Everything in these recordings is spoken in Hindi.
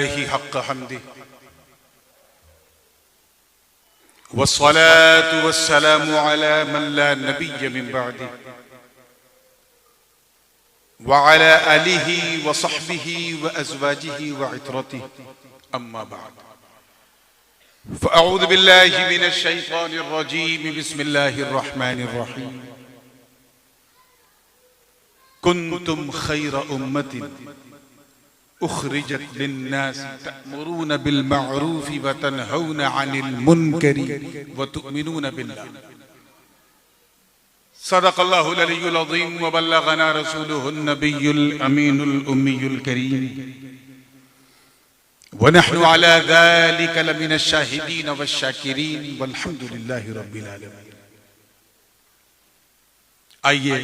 लिल्लाहि हक़्क़ हम्दिही वस्सलातु वस्सलामु अला मन ला नबिय्य मिन बअदिही व अला आलिहि व सहबिही व अज़वाजिही व इत्रतिही अम्मा बअद फ़अऊज़ु बिल्लाहि मिनश शैतानिर रजीम बिस्मिल्लाहिर रहमानिर रहीम कुन्तुम खैरा उम्मतिन उखरिजत लिन्नास तअमुरून बिल मअरूफ व तनहौन अनिल मुनकरी व तुअमिनून बिल्लाह सदक़ल्लाहुल अलियुल अज़ीम व बल्लगना रसूलुहुन नबियुल अमीनुल उम्मियुल करीम व नहनु अला ज़ालिका लमिनश शाहिदीन वश्शाकिरीन वल्हम्दुलिल्लाहि रब्बिल आलमीन। आइए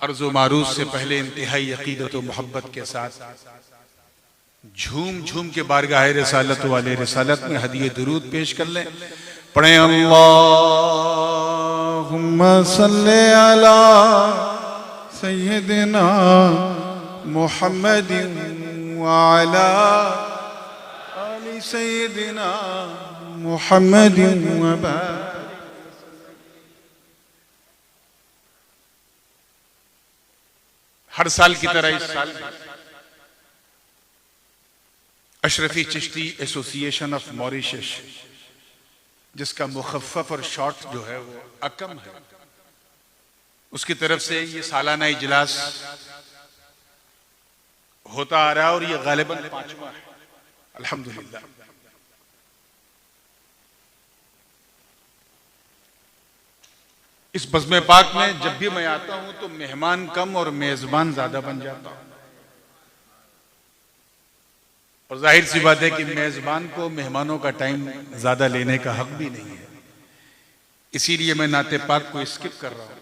अर्ज़ो मारूफ से पहले इंतहाई अक़ीदत व मोहब्बत के साथ झूम झूम के बारगाह रिसालत वाले रिसालत में हदिये दुरूद पेश कर लें। पढ़ें अल्लाहुम्मा सल्ले अला सय्यिदिना मुहम्मदिन व अला आलि सय्यिदिना मुहम्मदिन व बारिक। हर साल की तरह इस साल Ashrafi Chishti association of Mauritius, जिसका मुखफ़्फ़फ़ और शॉर्ट जो है वो अकम है, उसकी तरफ से ये सालाना इजलास होता आ रहा है और ये गालिबन 5वां है। अल्हम्दुलिल्लाह। इस बज़्म पाक में जब भी मैं आता हूं तो मेहमान कम और मेजबान ज्यादा बन जाता हूं, और जाहिर सी बात है कि मेजबान को मेहमानों का टाइम ज्यादा लेने का हक भी नहीं है, इसीलिए मैं नाते पाक को स्किप कर रहा हूं।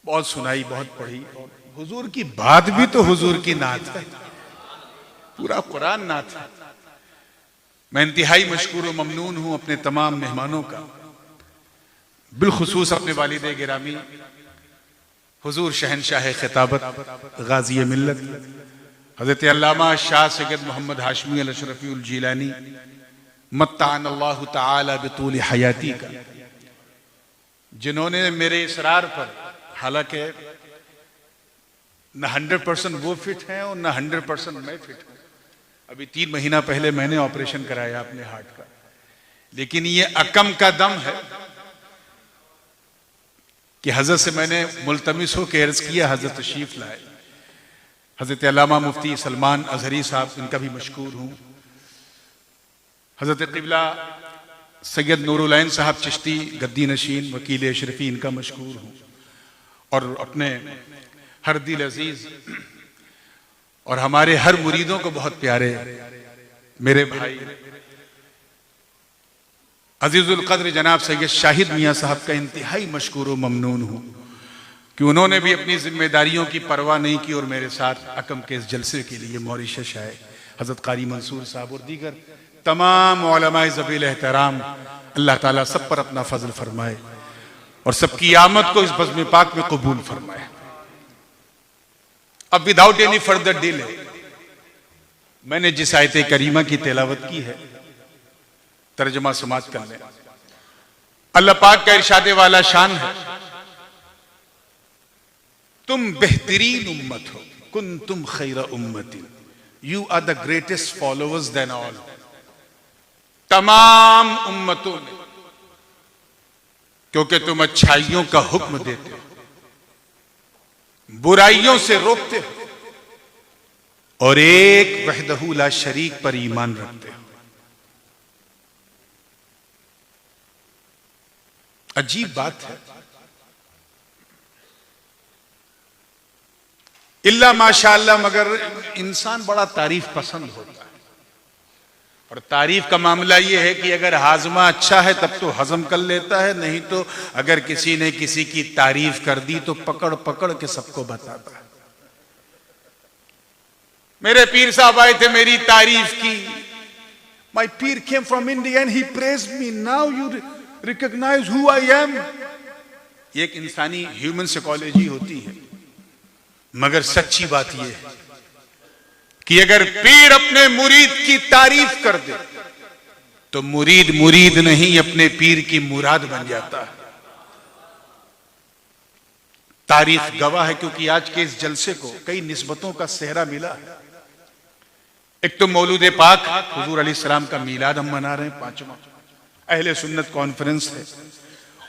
बहुत सुनाई, बहुत पढ़ी, हुजूर की बात भी तो हुजूर की नात है, पूरा कुरान नात है। मैं इंतहाई मशकूर व ममनून हूं अपने तमाम मेहमानों का, बिलखुसूस अपने वालिद गिरामी हुजूर शहनशाह खिताबत गाज़ी मिल्लत हज़रत अल्लामा शाह सैयद मोहम्मद हाशमी अल अशरफी उल जीलानी मत्ताअन अल्लाहु तआला बितूल हयाती का, जिन्होंने मेरे इसरार पर, हालांकि न 100% वो फिट हैं और न 100% मैं फिट हूं। अभी 3 महीना पहले मैंने ऑपरेशन कराया अपने हार्ट का, लेकिन ये अकम का दम है कि हजरत से मैंने मुल्तमिस होकर अर्ज किया, हजरत तशरीफ लाए। हजरत अल्लामा मुफ्ती सलमान अजहरी साहब, इनका भी मशकूर हूँ। हजरत क़िबला सैयद नूरुल साहब चिश्ती गद्दी नशीन वकील अशरफी, इनका मशकूर हूँ। और अपने हर दिल अजीज और हमारे हर मुरीदों को बहुत प्यारे मेरे भाई अजीजुल क़द्र जनाब सैयद शाहिद मियाँ साहब का इंतहाई मशकूर व ममनून हूँ कि उन्होंने भी अपनी जिम्मेदारियों की परवाह नहीं की और मेरे साथ अकम के इस जलसे के लिए मॉरिशस आए। हजरत कारी मंसूर साहब और दीगर तमाम उलमाए ज़बील एहतराम, अल्लाह ताला सब पर अपना फजल फरमाए और सबकी आमद को इस बज़्म पाक में कबूल फरमाए। अब विदाउट एनी फर्दर डिले मैंने जिस आयत करीमा की तिलावत की है, तर्जुमा समाज कर लें। अल्लाह पाक का इरशाद वाला शान है, तुम बेहतरीन उम्मत हो, कुन्तुम खैरा उम्मतिन, you are the greatest followers than all. तमाम उम्मतों में, क्योंकि तुम अच्छाइयों का हुक्म देते हो, बुराइयों से रोकते हो और एक वहदहू ला शरीक पर ईमान रखते हो। अजीब बात है, इल्ला माशाअल्लाह, मगर इंसान बड़ा तारीफ पसंद होता है। और तारीफ का मामला यह है कि अगर हाजमा अच्छा है तब तो हजम कर लेता है, नहीं तो अगर किसी ने किसी की तारीफ कर दी तो पकड़ पकड़ के सबको बताता है। मेरे पीर साहब आए थे, मेरी तारीफ की। My peer came from India and he praised me, now you recognise who I am. ये एक इंसानी ह्यूमन साइकोलॉजी होती है, मगर सच्ची बात यह है कि अगर पीर अपने मुरीद की तारीफ कर दे तो मुरीद मुरीद नहीं अपने पीर की मुराद बन जाता है। तारीख गवाह है, क्योंकि आज के इस जलसे को कई निस्बतों का सेहरा मिला है। एक तो मौलूद पाक हुजूर अलैहिस्सलाम का मीलाद हम मना रहे हैं, 5वां अहले सुन्नत कॉन्फ्रेंस है।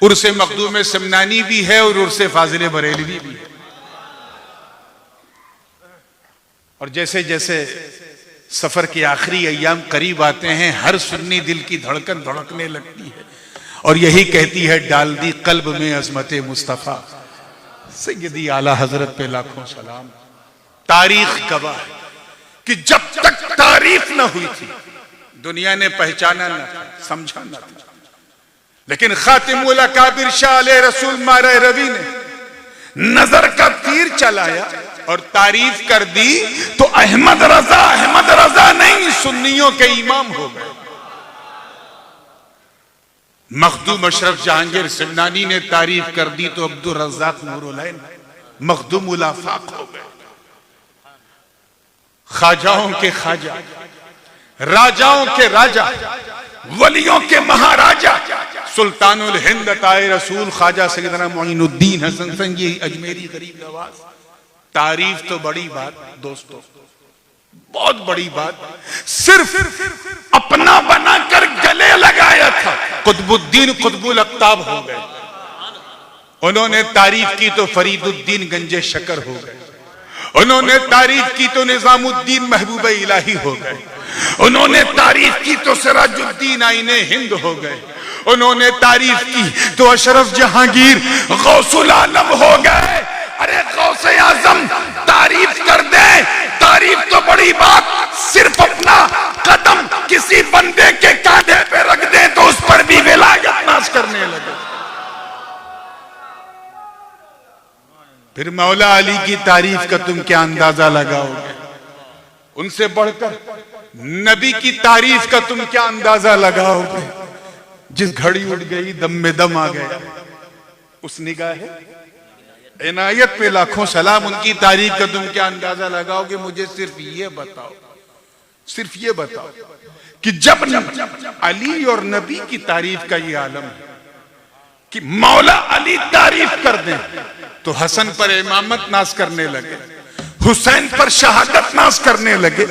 उर्से मखदूम समनानी भी है और उर्से फाजिल बरेलवी भी है। और जैसे जैसे सफर के आखिरी अय्याम करीब आते हैं, हर सुन्नी दिल की धड़कन धड़कने लगती है और यही कहती है, डाल दी कल्ब में अजमत मुस्तफा सैयदी आला हजरत पे लाखों सलाम। तारीख गवाह है कि जब तक तारीफ न हुई थी दुनिया ने पहचाना न था, समझा न था, लेकिन खातिमुल अकाबिर शाह अलैहि रसूल मारे रवि ने नजर का तीर चलाया और तारीफ कर दी तो अहमद रजा नहीं सुन्नियों के इमाम हो गए। मखदूम अशरफ जहांगीर सिमनानी ने तारीफ कर दी तो अब्दुल रज़्ज़ाक नूरुलैन मखदूम उल आफाक हो गए। ख्वाजाओं के ख्वाजा, राजाओं के राजा, वलियों के महाराजा, सुल्तानुल हिंद ताए रसूल ख्वाजा सैयदना मोइनुद्दीन हसन संगी अजमेरी गरीब नवाज। तारीफ तो बड़ी बात दोस्तों, बहुत बड़ी बात, सिर्फ अपना बनाकर गले लगाया था कुतुबुद्दीन कुतुबुल अक्ताब हो गए। उन्होंने तारीफ की तो फरीदुद्दीन गंजे शकर हो गए। उन्होंने तारीफ की तो निजामुद्दीन महबूब इलाही हो गए। उन्होंने तारीफ की तो सिराजुद्दीन आईने हिंद हो गए। उन्होंने तारीफ की तो अशरफ जहांगीर गौसुल आलम हो गए। अरे गौसे आजम तारीफ कर दे, तारीफ तो बड़ी बात, सिर्फ अपना कदम किसी बंदे के कांधे पे रख दे तो उस पर भी विलायत नाज करने लगे। फिर मौला अली की तारीफ का तुम क्या अंदाजा लगाओगे? उनसे बढ़कर नबी की तारीफ का तुम क्या अंदाजा लगाओगे? जिस घड़ी उठ गई दम में दम आ गया, उस निगाह इनायत पे लाखों सलाम, उनकी तारीफ का तुम क्या अंदाजा लगाओगे? मुझे सिर्फ ये बताओ, सिर्फ ये बताओ कि जब अली और नबी की तारीफ का ये आलम है कि मौला अली तारीफ कर दें तो हसन पर इमामत नाज करने लगे, हुसैन पर शहादत नाज करने लगे।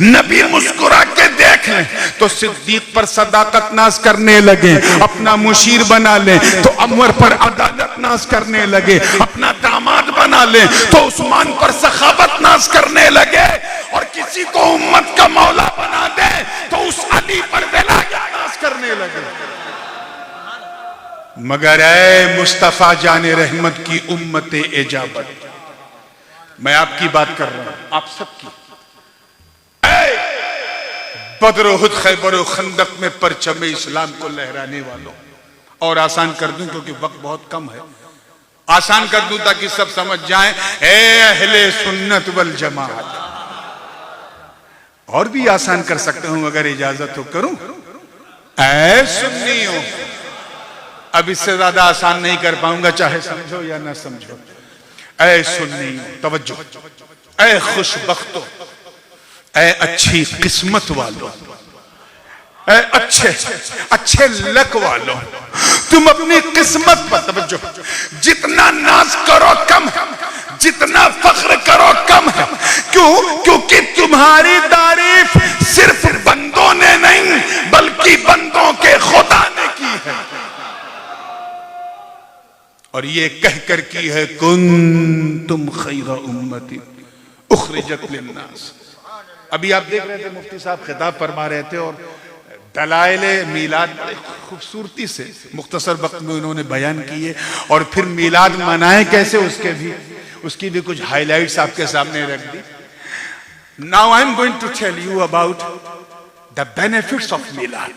नबी मुस्कुरा के देख लें तो सिद्दीक पर सदाकत नाज करने लगे। अपना मुशीर बना लें तो अमर पर अदालत नाज करने लगे। अपना दामाद बना लें तो उस्मान पर सखावत नाज करने लगे। और किसी को उम्मत का मौला बना दे तो उस अली पर विलायत नाज करने लगे। मगर ऐ मुस्तफा जाने रहमत की उम्मते इजाबत, मैं आपकी बात कर रहा हूं, आप सबकी। बदर उहुद खैबर और खंदक में परचम इस्लाम को लहराने वालों, और आसान कर दूं क्योंकि वक्त बहुत कम है, आसान कर दूं ताकि सब समझ जाएं। ए अहले सुन्नत वल जमात, और भी आसान कर सकता हूं अगर इजाजत हो करूं। ऐ सुन्नियों, अब इससे ज्यादा आसान नहीं कर पाऊंगा, चाहे समझो या ना समझो। ऐ सुन्नियों तवज्जो, ऐ खुशबख्तों, ऐ अच्छी किस्मत वालों, ऐ अच्छे अच्छे लक वालों, तुम अपनी किस्मत पर तवज्जो। जितना नाज करो कम है, जितना फख्र करो कम है। क्यों? क्योंकि तुम्हारी तारीफ सिर्फ बंदों ने नहीं बल्कि बंदों के खुदा ने की है। और ये कहकर की है, कुंतुम खैरा उम्मती उखरिजत लिन्नास। अभी आप देख रहे थे मुफ्ती साहब खिताब फरमा रहे थे और दलाइले मीलाद बड़े खूबसूरती से मुख्तसर वक्त में उन्होंने बयान किए। और फिर मीलाद मनाए कैसे उसकी भी कुछ हाइलाइट्स आपके सामने रख दी। Now I am going to tell you about the benefits of Milad,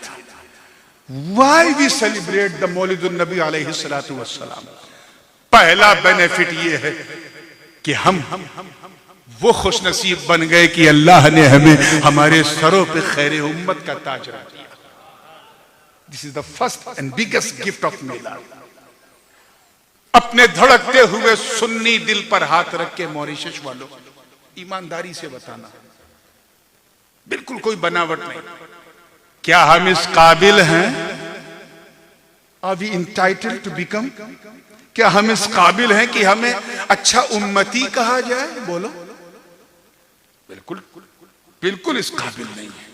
why we celebrate the मौलिदुन नबी अलैहि सलातु वस्सलाम। पहला बेनिफिट ये है कि हम वो खुश नसीब बन गए कि अल्लाह ने हमें हमारे सरों पे खैर उम्मत का ताज रख दिया। This is the first and biggest gift of Milad. अपने धड़कते हुए सुन्नी दिल पर हाथ रख के मॉरिशस वालों ईमानदारी से बताना, बिल्कुल कोई बनावट नहीं। क्या हम इस काबिल हैं? Are we entitled to become? क्या हम इस काबिल हैं कि हमें अच्छा उम्मती कहा जाए? बोलो। बिल्कुल बिल्कुल इस काबिल नहीं है।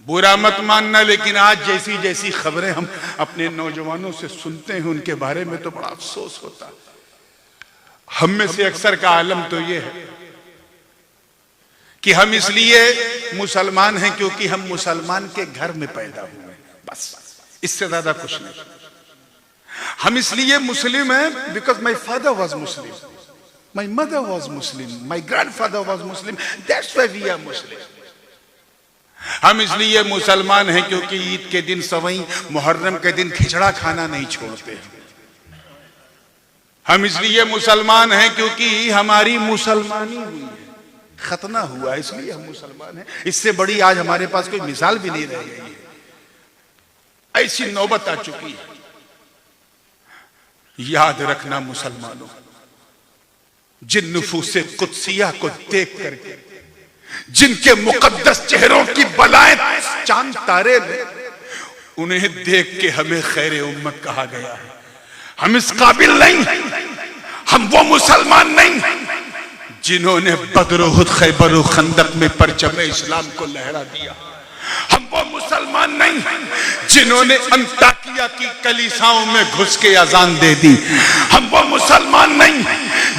बुरा मत मानना, लेकिन आज जैसी जैसी खबरें हम अपने नौजवानों से सुनते हैं उनके बारे में तो बड़ा अफसोस होता है। हम में से अक्सर का आलम तो ये है कि हम इसलिए मुसलमान हैं क्योंकि हम मुसलमान के घर में पैदा हुए हैं, बस, इससे ज्यादा कुछ नहीं। हम इसलिए मुस्लिम हैं because my father was Muslim, my mother was Muslim, my grandfather was Muslim, that's why we are Muslim. हम इसलिए मुसलमान हैं क्योंकि ईद के दिन सवई, मुहर्रम के दिन खिचड़ा खाना नहीं छोड़ते। हम इसलिए मुसलमान हैं क्योंकि हमारी मुसलमानी हुई है, खतना हुआ, इसलिए हम मुसलमान हैं। इससे बड़ी आज हमारे पास कोई मिसाल भी नहीं रह गई है। ऐसी नौबत आ चुकी है। याद रखना मुसलमानों, जिन नुफूसे कुदसिया को देख करके, जिनके मुकद्दस चेहरों की बलाएं चांद तारे ने, उन्हें देख के हमें खैर उम्मत कहा गया है। हम इस काबिल नहीं, हम वो मुसलमान नहीं जिन्होंने बदर, उहद, खैबर और खंदक में परचम इस्लाम को लहरा दिया। हम वो मुसलमान नहीं जिन्होंने अंताकिया की कलीसाओं में घुस के अजान दे दी। हम वो मुसलमान नहीं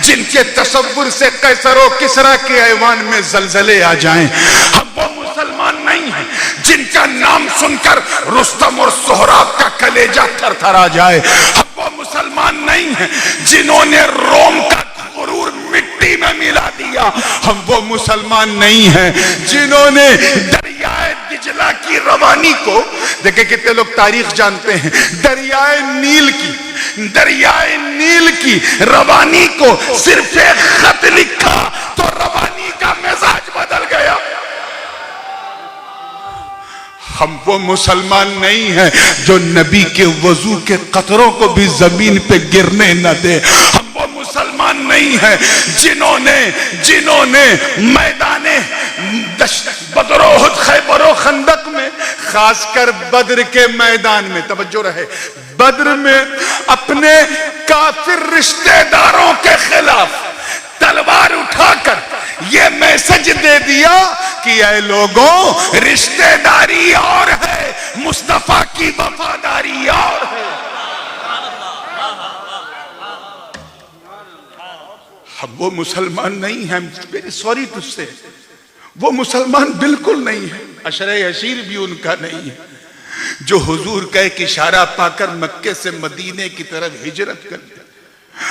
जिनके तसव्वुर से कैसरो किसरा के ऐवान में जलजले आ जाएं। हम वो मुसलमान नहीं हैं जिनका नाम सुनकर रुस्तम और सोहराब का कलेजा थरथरा जाए। हम वो मुसलमान नहीं हैं जिन्होंने रोम का गुरूर मिट्टी में मिला दिया। हम वो मुसलमान नहीं हैं जिन्होंने दरियाए दिजला की रवानी को, देखे कितने लोग तारीख जानते हैं, दरियाए नील की रवानी को सिर्फ एक खत लिखा तो रवानी का मिजाज बदल गया। हम वो मुसलमान नहीं हैं जो नबी के वजू के कतरों को भी जमीन पे गिरने न दे। हम वो मुसलमान नहीं हैं जिन्होंने मैदाने बदर, उहद, खैबर और खंदक में, खासकर बद्र के मैदान में, तवज्जो रहे, बद्र में अपने काफिर रिश्तेदारों के खिलाफ तलवार उठाकर ये मैसेज दे दिया कि ऐ लोगों, रिश्तेदारी और है, मुस्तफा की वफादारी और है। हम वो मुसलमान नहीं हैं, वेरी सॉरी टू से, वो मुसलमान बिल्कुल नहीं है। अशरे अशीर भी उनका नहीं है जो हुजूर का एक इशारा पाकर मक्के से मदीने की तरफ हिजरत कर दिया।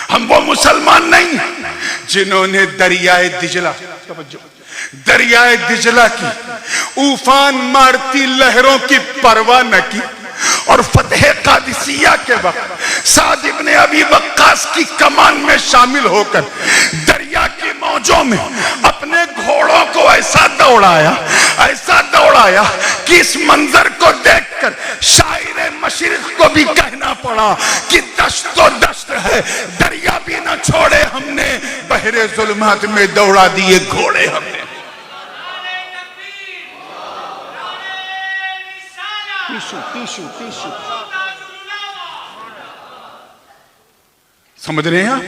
हम वो मुसलमान नहीं जिन्होंने दरियाए दिजला की उफान मारती लहरों की परवाह न की और फतेह कादिसिया के वक्त साद इब्ने अबी वक्कास की कमान में शामिल होकर दरिया की मौजों में अपने घोड़ों को ऐसा दौड़ाया कि इस मंजर को देखकर शायर मशरिक को भी कहना पड़ा कि दश्त तो दश्त है, दरिया भी न छोड़े हमने, बहरे जुल्मात में दौड़ा दिए घोड़े हमने। टिशू समझ रहे हैं आप?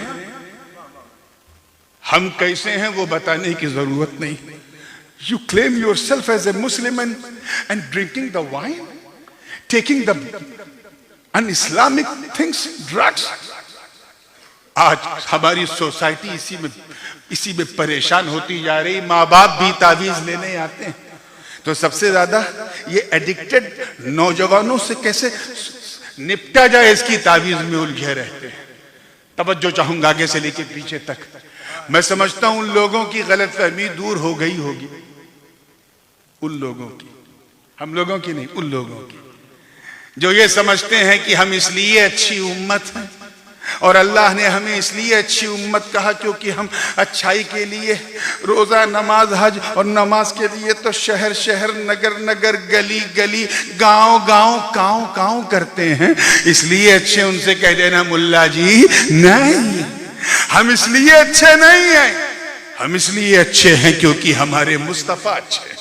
हम कैसे हैं वो बताने की जरूरत नहीं। You claim yourself as a Muslim and drinking the wine, taking the un-Islamic things, drugs. आज हमारी सोसाइटी इसी में परेशान होती जा रही। माँ बाप भी तावीज लेने आते हैं तो सबसे ज्यादा ये एडिक्टेड नौजवानों से कैसे निपटा जाए इसकी तावीज में उलझे रहते हैं। तवज्जो चाहूंगा आगे से लेके पीछे तक। मैं समझता हूं उन लोगों की गलतफहमी दूर हो गई होगी, उन लोगों की, हम लोगों की नहीं, उन लोगों की जो ये समझते हैं कि हम इसलिए अच्छी उम्मत हैं और अल्लाह ने हमें इसलिए अच्छी उम्मत कहा क्योंकि हम अच्छाई के लिए रोजा, नमाज, हज और नमाज के लिए तो शहर शहर, नगर नगर, गली गली, गांव गांव, कांव कांव करते हैं, इसलिए अच्छे। उनसे कह देना मुल्ला जी नहीं, हम इसलिए अच्छे नहीं हैं, हम इसलिए अच्छे हैं क्योंकि हमारे मुस्तफा अच्छे हैं।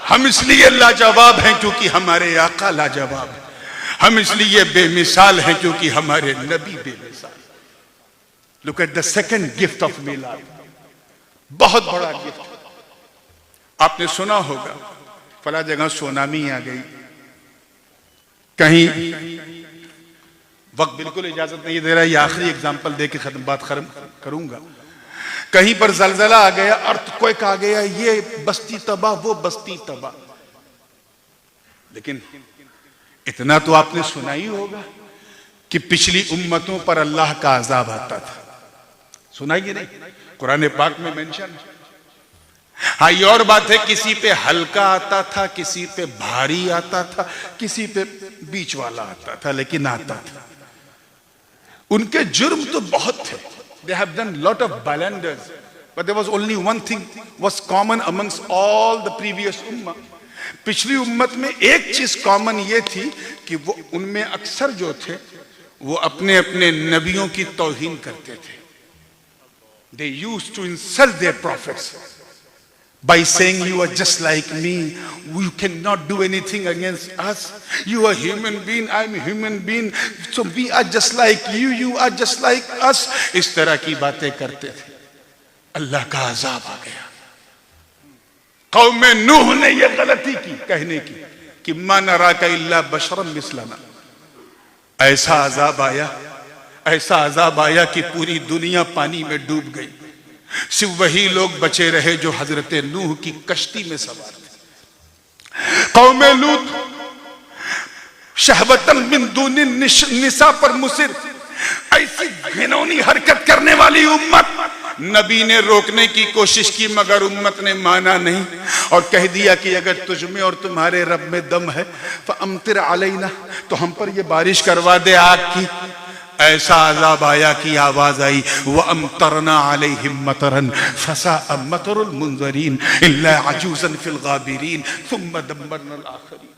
हम इसलिए लाजवाब हैं क्योंकि हमारे आका लाजवाब हैं। हम इसलिए बेमिसाल हैं क्योंकि हमारे नबी बेमिसाल। Look at the second gift of Milad, बहुत बड़ा गिफ्ट। आपने सुना होगा फला जगह सुनामी आ गई, कहीं वक्त बिल्कुल इजाजत नहीं दे रहा, ये आखिरी एग्जाम्पल दे के बात खत्म करूंगा। कहीं पर जलजला आ गया, अर्थक्वेक आ गया, ये बस्ती तबाह, वो बस्ती तबाह। लेकिन इतना तो आपने सुना ही होगा कि पिछली उम्मतों पर अल्लाह का अजाब आता था। सुना ही नहीं? कुरान पाक में मेंशन। हाँ, ये और बात है किसी पे हल्का आता था, किसी पे भारी आता था, किसी पे बीच वाला आता था, लेकिन आता था। उनके जुर्म तो बहुत थे। They have done lot of blunders, but there was only one thing was common amongst all the previous ummah. पिछली उम्मत में एक चीज कॉमन ये थी कि वो उनमें अक्सर जो थे वो अपने अपने नबियों की तौहीन करते थे। They used to insult their prophets by saying, you are just like me, you cannot do anything against us, you are human being, I am a human being, so we are just like you, you are just like us। इस तरह की बातें करते थे। अल्लाह का अजाब आ गया। कौम नूह ने यह गलती की कहने की कि मा नराका इल्ला बशरम मिसलना। ऐसा अजाब आया, ऐसा अजाब आया कि पूरी दुनिया पानी में डूब गई। सिर्फ वही लोग बचे रहे जो हजरत नूह की कश्ती में सवार थे। कौम लूत शहवतन मिन दूनि निसा पर मुसिर, ऐसी घिनौनी हरकत करने वाली उम्मत। नबी ने रोकने की कोशिश की मगर उम्मत ने माना नहीं और कह दिया कि अगर तुझ में और तुम्हारे रब में दम है फअम्तिर अलैना, तो हम पर ये बारिश करवा दे आग की। ऐसा अजाब आया कि आवाज आई व अमतरना अलैहिम मतरन फसाअ मतरुल मुनज़रीन इल्ला अजूज़न फिल गाबिरीन थुम्मा दम्मरना आखरीन।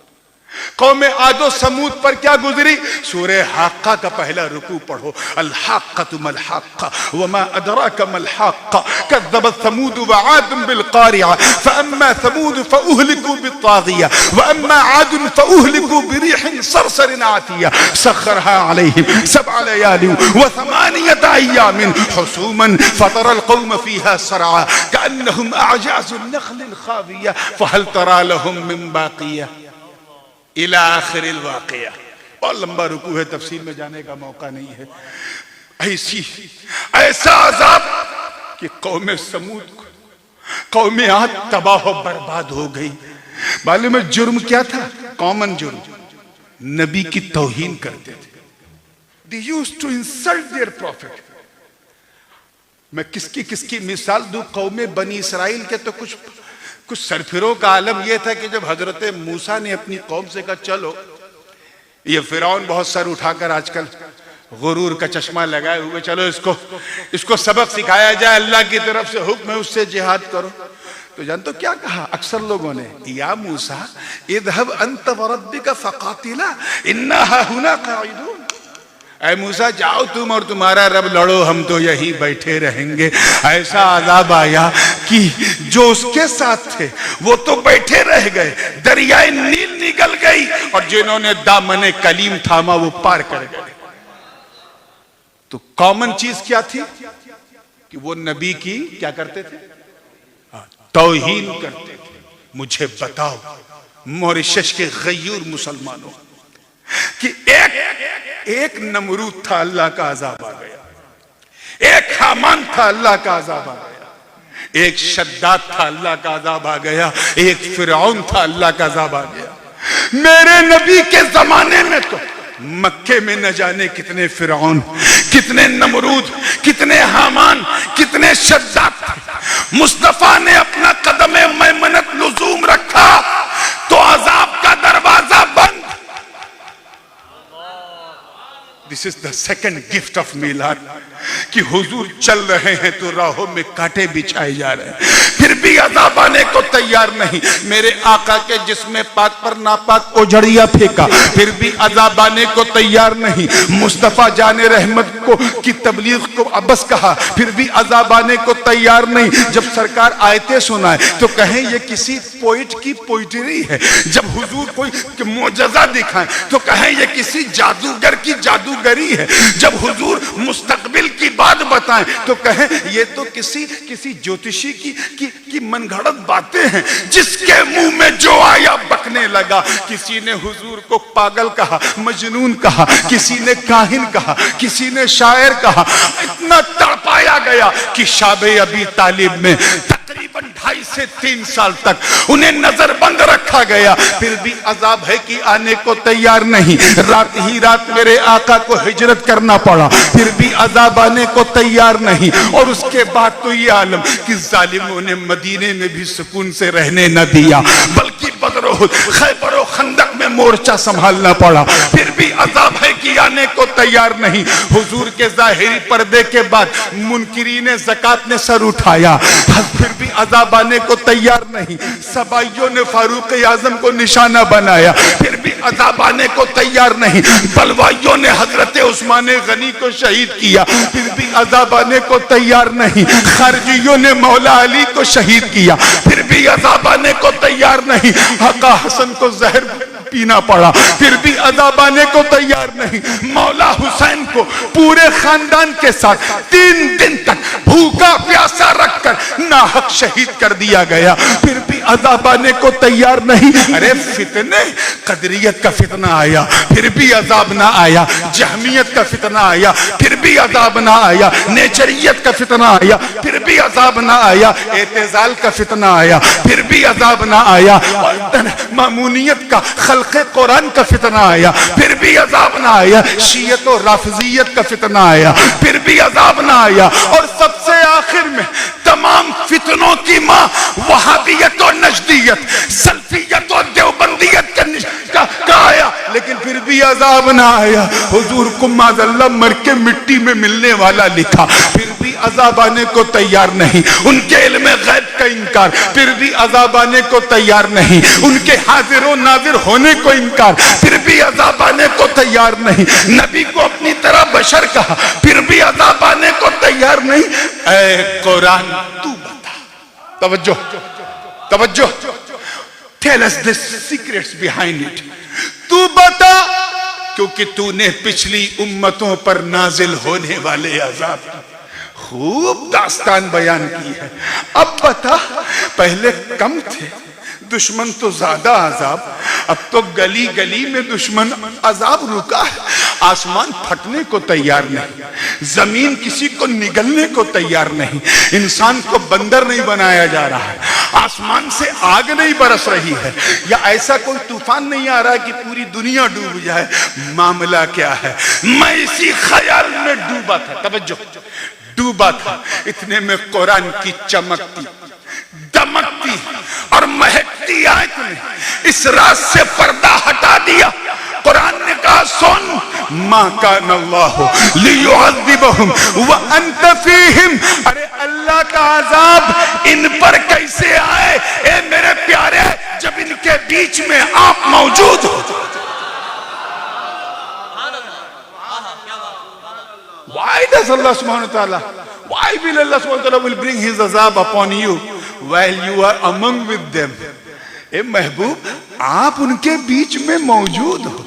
कौम आदो समूद पर क्या गुजरी? सूरह हाक्का का पहला रुकू पढ़ो। अल हाक्कतु मल हाक्का वमा अदराका मल हाक्का कज़्ज़बत समूद व आद बिल क़ारिआ फअम्मा समूद फउहलिकू बित्ताग़िया व अम्मा आद फउहलिकू बिरीहिन सरसरिन आतिया सख़रहा अलैहिम सबअ लयालिन व समानियत अय्यामिन हुसूमन फतरल कौम फ़ीहा सरआ कअन्नहुम अअजाज़ु नख़लिन ख़ाविया फ़हल तरा लहुम मिन बाक़िया इला आखिरिल वाक़िया। और लंबा रुकू है, तफसील में जाने का मौका नहीं है। ऐसा अजाब कि कौम समूद, कौम आद तबाह और बर्बाद हो गई। मालूम है जुर्म क्या था? कॉमन जुर्म, नबी की तौहीन करते थे। They used to insult their prophet। मैं किसकी मिसाल दूं? कौम बनी इसराइल के तो कुछ सरफिरों का आलम यह था कि जब हजरत मूसा ने अपनी कौम से कहा चलो, ये फिरौन बहुत सर उठाकर आजकल गुरूर का चश्मा लगाए हुए, चलो इसको सबक सिखाया जाए, अल्लाह की तरफ से हुक्म है, उससे जिहाद करो। तो जानते क्या कहा अक्सर लोगों ने? या मूसा इज़हब अंत व रब्बिका फक़ातिला इन्ना हाहुना क़ाइदून। ऐ मूसा जाओ तुम और तुम्हारा रब लड़ो, हम तो यहीं बैठे रहेंगे। ऐसा अज़ाब आया कि जो उसके साथ थे वो तो बैठे रह गए, दरियाए नील निकल गई और जिन्होंने दामने कलीम थामा वो पार कर गए। तो कॉमन चीज क्या थी कि वो नबी की क्या करते थे? तौहीन करते थे। मुझे बताओ मॉरिशस के गयूर मुसलमानों कि एक नमरूद था, अल्लाह का अजाब आ गया। एक हामान था, अल्लाह का अजाब आ गया। एक शद्दाद था, अल्लाह का अजाब आ गया। एक फिरौन था, अल्लाह का अजाब आ गया। मेरे नबी के जमाने में तो मक्के में न जाने कितने फिरौन, कितने नमरूद, कितने हामान, कितने शद्दाद थे। मुस्तफा ने अपना कदम मैमनत लुज़ूम रखा तो अजाब का दरवाजा बंद। This is the second gift of Milad कि हुजूर चल रहे हैं तो राहों में कांटे बिछाए जा रहे हैं, फिर भी अज़ाब आने को तैयार नहीं। मेरे आका के जिस्म पाक पर नापाक ओझड़िया फेंका, फिर भी अज़ाब आने को तैयार नहीं। मुस्तफा जाने रहमत को की तबलीग को अबस कहा, फिर भी अजाब आने को तैयार नहीं। जब सरकार आयतें सुनाए तो कहें ये किसी पोइट की पोइट्री है। जब हुजूर कोई मोजज़ा दिखाएं तो कहें ये किसी जादूगर की जादूगरी है। जब हुजूर मुस्तकबिल की बात बताएं तो कहें ये तो किसी ज्योतिषी की मनगढ़ंत बातें हैं। जिसके मुंह में जो आया बकने लगा। किसी ने हुजूर को पागल कहा, मजनून कहा, किसी ने काहिन कहा, किसी ने शायर कहा। इतना तड़पाया गया कि शाबे अबी तालिब में तकरीबन 2.5 से 3 साल तक उन्हें नजरबंद रखा गया। फिर भी अजाब है कि आने को तैयार नहीं। रात ही रात मेरे आका को हिजरत करना पड़ा, फिर भी अजाब आने को तैयार नहीं। और उसके बाद तो ये आलम कि जालिमों ने मदीने में भी सुकून से रहने न दिया, बल्कि बदर, खैबर और खंदक में मोर्चा संभालना पड़ा। फिर भी अजाब है कि आने को तैयार नहीं। हुजूर के जाहिरी पर्दे के बाद मुनकिरीन ज़कात ने सर उठाया, फिर भी अजाब आने को तैयार नहीं। सबाइयों ने फारूक आजम को निशाना बनाया, फिर भी अजाब आने को तैयार नहीं। बलवाइयों ने हजरत उस्मान गनी को शहीद किया, फिर भी अजाब आने को तैयार नहीं। खारजियों ने मौला अली को शहीद किया, फिर भी अजाब आने को तैयार नहीं। आका हसन को जहर पीना पड़ा, फिर भी अजाब आने को तैयार नहीं। मौला हुसैन को पूरे खानदान के साथ 3 दिन तक भूखा प्यासा रखकर नाहक शहीद कर दिया गया, फिर भी अजाब आने को तैयार नहीं। अरे फितने, कदरियत का फितना आया, फिर भी अजाब ना आया। जहमियत का फितना आया, फिर भी अजाब ना आया। नेचरियत का फितना आया, फिर भी अजाब ना आया। एतेजाल का फितना आया, फिर भी अजाब ना आया। मामूनियत का, खल्क़े कुरान का फितना आया, फिर भी अजाब ना आया। शियत और राफिजियत का फितना आया, फिर भी अजाब ना आया। और सबसे आखिर में तमाम फितनों की मां वहाबियत और नजदियत, सल्फियत और देवबंदियत का आया, लेकिन फिर भी अजाब ना आया। हुजूर को माज़अल्लाह मर के मिट्टी में मिलने वाला लिखा, फिर भी अजाब आने को तैयार नहीं। उनके इल्म गैब का इनकार, फिर भी अजाब आने को तैयार नहीं। उनके हाजिर और नाजिर होने को इनकार, फिर भी अजाब आने को तैयार नहीं। नबी को अपनी तरह बशर कहा, फिर भी अजाब आने को तैयार नहीं। ऐ कुरान तू बता, तवज्जो तवज्जो, tell us the secrets behind it. तू बता, क्योंकि तूने पिछली उम्मतों पर नाजिल होने वाले अजाब की खूब दास्तान बयान की है। अब बता, पहले कम थे दुश्मन तो ज्यादा अजाब, अब तो गली गली में दुश्मन अजाब रुका है। आसमान फटने को तैयार नहीं, जमीन किसी को निगलने को तैयार नहीं। इंसान को बंदर नहीं बनाया जा रहा है, आसमान से आग नहीं बरस रही है, या ऐसा कोई तूफान नहीं आ रहा कि पूरी दुनिया डूब जाए। मामला क्या है? मैं इसी ख्याल में डूबा था, तवज्जो, डूबा था। इतने में कुरान की चमकती, दमकती और महकती आयत ने इस रात से पर्दा हटा दिया। कुरान ने कहा, सुन, मा कान अल्लाहु लियुअज़्ज़िबहुम व अंत फीहिम। अरे अल्लाह का अजाब इन पर कैसे आए ए मेरे प्यारे, जब इनके बीच में आप मौजूद हो। Why does Allah subhanahu wa ta'ala, why will Allah subhanahu wa ta'ala will bring his azab upon you while you are among with them? ए महबूब, आप उनके बीच में मौजूद हो,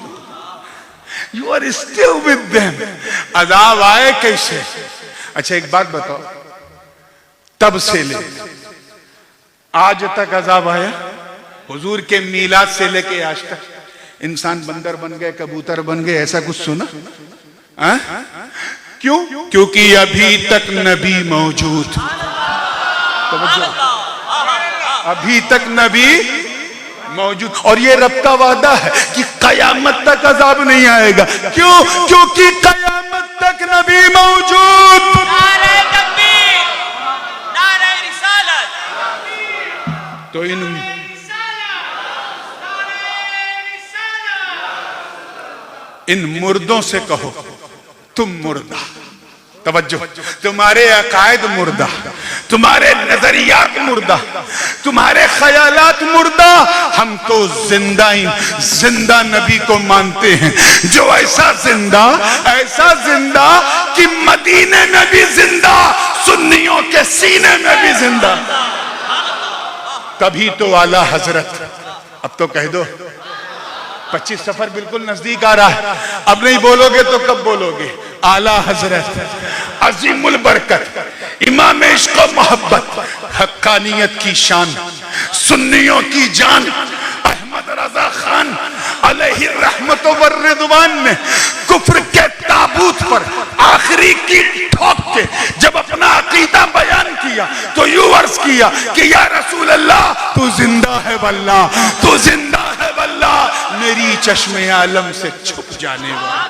you are still with them. अजाब आए कैसे? अच्छा एक बात बताओ, तब से ले आज तक अजाब आया? हुजूर के मीलाद से लेके आज तक इंसान बंदर बन गए, कबूतर बन गए, ऐसा कुछ सुना? क्यों? क्योंकि अभी तक नबी मौजूद, अभी तक नबी मौजूद। और ये रब का वादा है कि कयामत तक अजाब नहीं आएगा। क्यों? क्योंकि कयामत तक नबी मौजूद। नारे तकबीर, नारे रिसालत। तो इन मुर्दों से कहो, तुम मुर्दा, तवज्जो, तुम्हारे अकायद मुर्दा, तुम्हारे नजरियात मुर्दा, तुम्हारे ख्यालात मुर्दा, हम तो जिंदा नबी को मानते हैं, जो ऐसा जिंदा कि मदीने में भी जिंदा, सुन्नियों के सीने में भी जिंदा। तभी तो आला हजरत, अब तो कह दो 25 सफर बिल्कुल नजदीक आ रहा है, अब नहीं बोलोगे तो कब बोलोगे? आला हजरत अजीमुल बरकत, इमाम इश्क व मोहब्बत, हक्कानियत की शान, सुन्नियों की जान, अहमद रजा खान अलैहि रहमत व रिदवान ने कुफ्र के ताबूत पर आखिरी की ठोक के जब अपना अकीदा बयान किया तो यूं अर्ज किया कि या रसूल अल्लाह, तू जिंदा है वल्लाह, तू जिंदा है वल्लाह, मेरी चश्मे आलम से छुप जाने वाला।